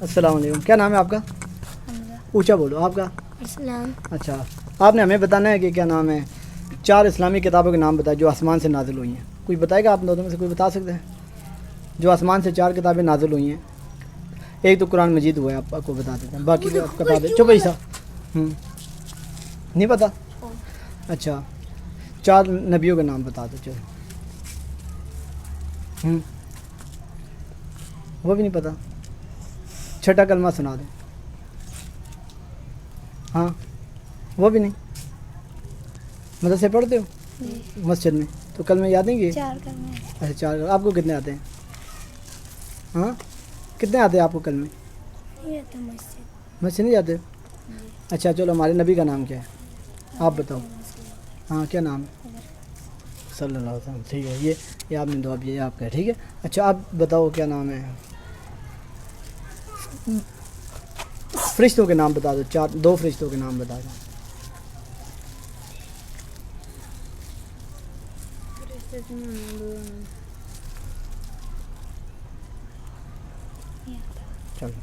السلام علیکم. کیا نام ہے آپ کا؟ اونچا بولو. آپ کا؟ اسلام. اچھا, آپ نے ہمیں بتانا ہے کہ کیا نام ہے 4 اسلامی کتابوں کے نام بتائے جو آسمان سے نازل ہوئی ہیں. کوئی بتائے گا آپ دونوں میں سے؟ کوئی بتا سکتے ہیں جو آسمان سے 4 کتابیں نازل ہوئی ہیں؟ ایک تو قرآن مجید ہوا ہے, آپ کو بتا دیتے ہیں. باقی کتابیں چپ ایسا نہیں پتہ. اچھا, 4 نبیوں کے نام بتا دو. چلو وہ بھی نہیں پتہ. چھٹا کلمہ سنا دیں. ہاں وہ بھی نہیں. مدرسے پڑھتے ہو مسجد میں تو کلمے یاد نہیں کیے؟ 4 کرنے. اچھا 4. آپ کو کتنے آتے ہیں؟ ہاں کتنے آتے ہیں آپ کو کلمے؟ یہ تو مسجد. مسجد نہیں جاتے؟ اچھا چلو, ہمارے نبی کا نام کیا ہے آپ بتاؤ. ہاں کیا نام ہے؟ صلی اللہ علیہ وسلم. ٹھیک ہے, یہ آپ نے دعا بھی ہے آپ کا, ٹھیک ہے. اچھا آپ بتاؤ کیا نام ہے فرشتوں کے نام بتا دو. 2 فرشتوں کے نام بتا دو. چلو